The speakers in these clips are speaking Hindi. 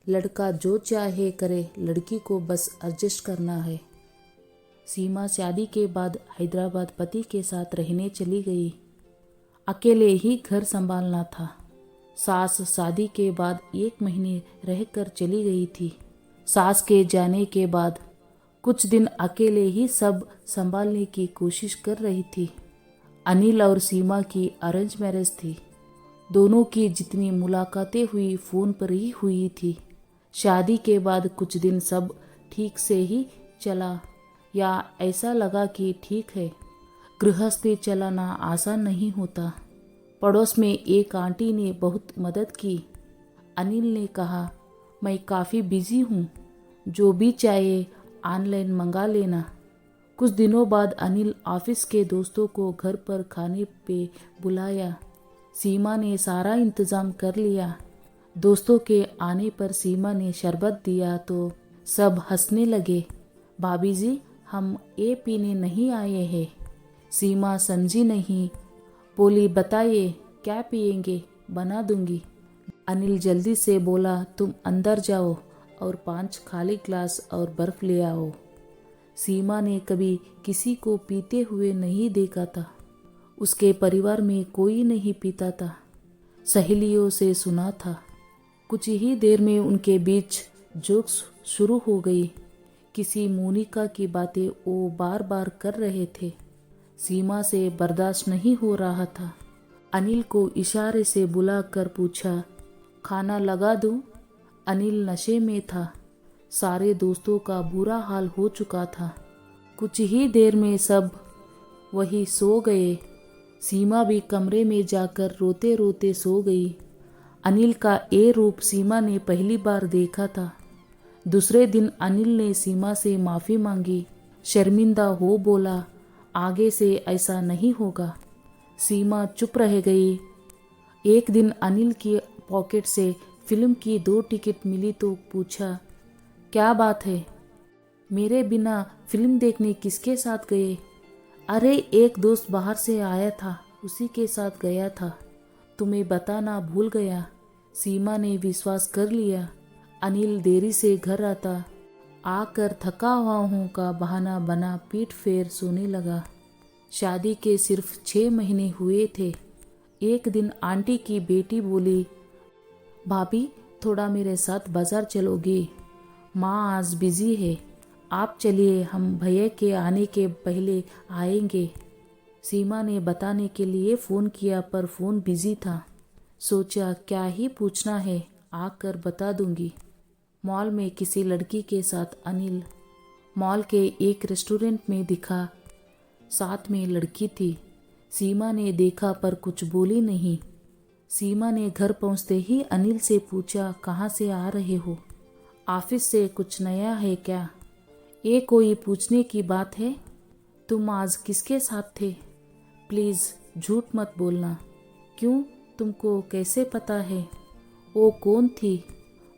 लड़का जो चाहे करे, लड़की को बस एडजस्ट करना है। सीमा शादी के बाद हैदराबाद पति के साथ रहने चली गई। अकेले ही घर संभालना था। सास शादी के बाद 1 महीने रहकर चली गई थी। सास के जाने के बाद कुछ दिन अकेले ही सब संभालने की कोशिश कर रही थी। अनिल और सीमा की अरेंज मैरिज थी। दोनों की जितनी मुलाकातें हुई फ़ोन पर ही हुई थी। शादी के बाद कुछ दिन सब ठीक से ही चला, या ऐसा लगा कि ठीक है। गृहस्थी चलाना आसान नहीं होता। पड़ोस में एक आंटी ने बहुत मदद की। अनिल ने कहा, मैं काफ़ी बिजी हूँ, जो भी चाहिए ऑनलाइन मंगा लेना। कुछ दिनों बाद अनिल ऑफिस के दोस्तों को घर पर खाने पे बुलाया। सीमा ने सारा इंतज़ाम कर लिया। दोस्तों के आने पर सीमा ने शरबत दिया तो सब हंसने लगे। भाभी जी, हम ये पीने नहीं आए हैं। सीमा समझी नहीं, बोली, बताइए क्या पिएंगे, बना दूंगी। अनिल जल्दी से बोला, तुम अंदर जाओ और 5 खाली ग्लास और बर्फ़ ले आओ। सीमा ने कभी किसी को पीते हुए नहीं देखा था। उसके परिवार में कोई नहीं पीता था। सहेलियों से सुना था। कुछ ही देर में उनके बीच जोक्स शुरू हो गई। किसी मोनिका की बातें वो बार बार कर रहे थे। सीमा से बर्दाश्त नहीं हो रहा था। अनिल को इशारे से बुलाकर पूछा, खाना लगा दूं? अनिल नशे में था। सारे दोस्तों का बुरा हाल हो चुका था। कुछ ही देर में सब वही सो गए। सीमा भी कमरे में जाकर रोते रोते सो गई। अनिल का ये रूप सीमा ने पहली बार देखा था। दूसरे दिन अनिल ने सीमा से माफ़ी मांगी। शर्मिंदा हो बोला, आगे से ऐसा नहीं होगा। सीमा चुप रह गई। एक दिन अनिल की पॉकेट से फिल्म की 2 टिकट मिली तो पूछा, क्या बात है? मेरे बिना फिल्म देखने किसके साथ गए? अरे एक दोस्त बाहर से आया था, उसी के साथ गया था। तुम्हें बताना भूल गया। सीमा ने विश्वास कर लिया। अनिल देरी से घर आता। आकर थका हुआ हूँ का बहाना बना पीठ फेर सोने लगा। शादी के सिर्फ 6 महीने हुए थे। एक दिन आंटी की बेटी बोली, भाभी थोड़ा मेरे साथ बाजार चलोगी? माँ आज बिजी है, आप चलिए, हम भैया के आने के पहले आएंगे। सीमा ने बताने के लिए फ़ोन किया पर फ़ोन बिजी था। सोचा क्या ही पूछना है, आकर बता दूंगी। मॉल में किसी लड़की के साथ अनिल मॉल के एक रेस्टोरेंट में दिखा। साथ में लड़की थी। सीमा ने देखा पर कुछ बोली नहीं। सीमा ने घर पहुंचते ही अनिल से पूछा, कहाँ से आ रहे हो? ऑफिस से। कुछ नया है क्या? ये कोई पूछने की बात है? तुम आज किसके साथ थे? प्लीज़ झूठ मत बोलना। क्यों, तुमको कैसे पता है? वो कौन थी?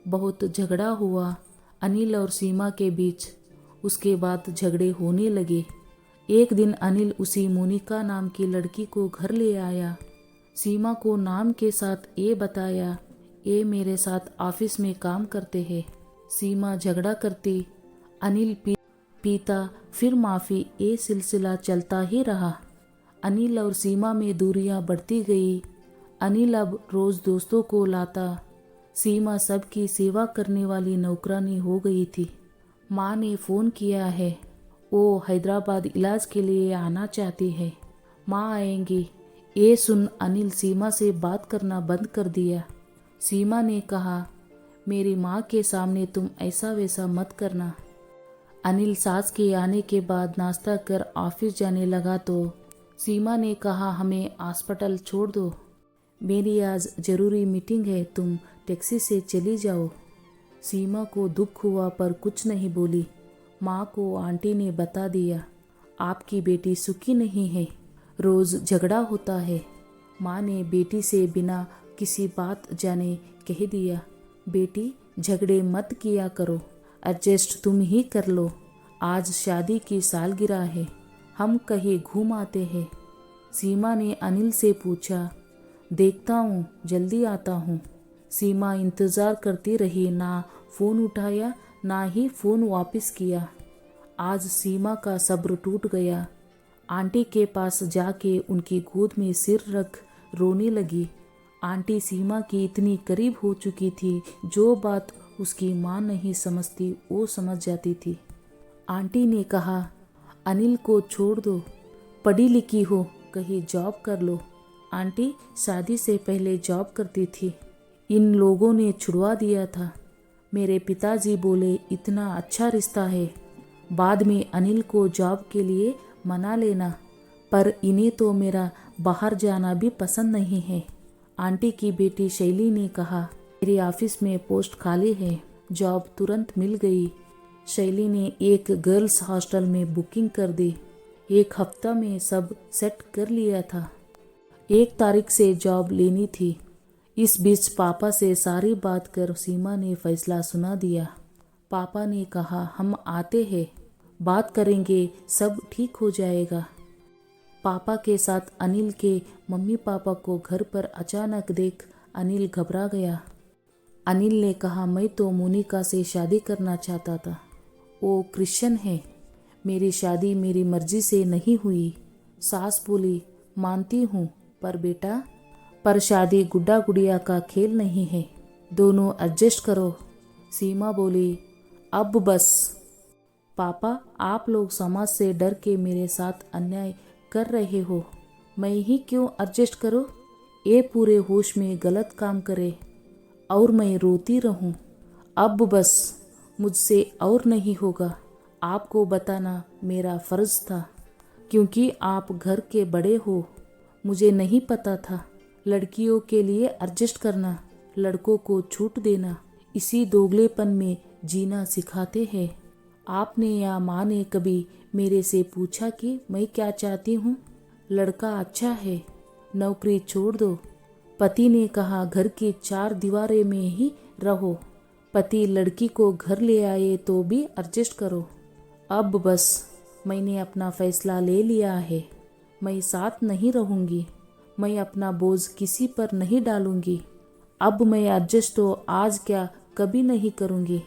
बहुत झगड़ा हुआ अनिल और सीमा के बीच। उसके बाद झगड़े होने लगे। एक दिन अनिल उसी मोनिका नाम की लड़की को घर ले आया। सीमा को नाम के साथ ये बताया, ये मेरे साथ ऑफिस में काम करते हैं। सीमा झगड़ा करती, अनिल पीता, फिर माफ़ी, ये सिलसिला चलता ही रहा। अनिल और सीमा में दूरियां बढ़ती गई। अनिल अब रोज़ दोस्तों को लाता। सीमा सबकी सेवा करने वाली नौकरानी हो गई थी। माँ ने फ़ोन किया है, वो हैदराबाद इलाज के लिए आना चाहती है। माँ आएंगी। ये सुन अनिल सीमा से बात करना बंद कर दिया। सीमा ने कहा, मेरी माँ के सामने तुम ऐसा वैसा मत करना। अनिल सास के आने के बाद नाश्ता कर ऑफिस जाने लगा तो सीमा ने कहा, हमें अस्पताल छोड़ दो, मेरी आज ज़रूरी मीटिंग है, तुम टैक्सी से चली जाओ। सीमा को दुख हुआ पर कुछ नहीं बोली। माँ को आंटी ने बता दिया, आपकी बेटी सुखी नहीं है, रोज़ झगड़ा होता है। माँ ने बेटी से बिना किसी बात जाने कह दिया, बेटी झगड़े मत किया करो, एडजस्ट तुम ही कर लो। आज शादी की सालगिरह है, हम कहीं घूम आते हैं। सीमा ने अनिल से पूछा, देखता हूँ, जल्दी आता हूँ। सीमा इंतज़ार करती रही, ना फ़ोन उठाया ना ही फ़ोन वापस किया। आज सीमा का सब्र टूट गया। आंटी के पास जाके उनकी गोद में सिर रख रोने लगी। आंटी सीमा की इतनी करीब हो चुकी थी, जो बात उसकी माँ नहीं समझती वो समझ जाती थी। आंटी ने कहा, अनिल को छोड़ दो, पढ़ी लिखी हो, कहीं जॉब कर लो। आंटी शादी से पहले जॉब करती थी, इन लोगों ने छुड़वा दिया था। मेरे पिताजी बोले इतना अच्छा रिश्ता है, बाद में अनिल को जॉब के लिए मना लेना, पर इन्हें तो मेरा बाहर जाना भी पसंद नहीं है। आंटी की बेटी शैली ने कहा, मेरे ऑफिस में पोस्ट खाली है, जॉब तुरंत मिल गई। शैली ने एक गर्ल्स हॉस्टल में बुकिंग कर दी। 1 हफ्ता में सब सेट कर लिया था। 1 तारीख से जॉब लेनी थी। इस बीच पापा से सारी बात कर सीमा ने फैसला सुना दिया। पापा ने कहा, हम आते हैं, बात करेंगे, सब ठीक हो जाएगा। पापा के साथ अनिल के मम्मी पापा को घर पर अचानक देख अनिल घबरा गया। अनिल ने कहा, मैं तो मोनिका से शादी करना चाहता था, वो क्रिश्चियन है, मेरी शादी मेरी मर्जी से नहीं हुई। सास बोली, मानती हूँ, पर बेटा, पर शादी गुड्डा गुड़िया का खेल नहीं है, दोनों एडजस्ट करो। सीमा बोली, अब बस। पापा, आप लोग समाज से डर के मेरे साथ अन्याय कर रहे हो, मैं ही क्यों एडजस्ट करूं? ये पूरे होश में गलत काम करे और मैं रोती रहूं। अब बस, मुझसे और नहीं होगा। आपको बताना मेरा फ़र्ज़ था, क्योंकि आप घर के बड़े हो। मुझे नहीं पता था लड़कियों के लिए एडजस्ट करना, लड़कों को छूट देना, इसी दोगलेपन में जीना सिखाते हैं। आपने या माँ ने कभी मेरे से पूछा कि मैं क्या चाहती हूँ? लड़का अच्छा है, नौकरी छोड़ दो। पति ने कहा, घर की 4 दीवारें में ही रहो। पति लड़की को घर ले आए तो भी एडजस्ट करो। अब बस, मैंने अपना फैसला ले लिया है, मैं साथ नहीं रहूँगी, मैं अपना बोझ किसी पर नहीं डालूँगी। अब मैं एडजस्ट तो आज क्या कभी नहीं करूँगी।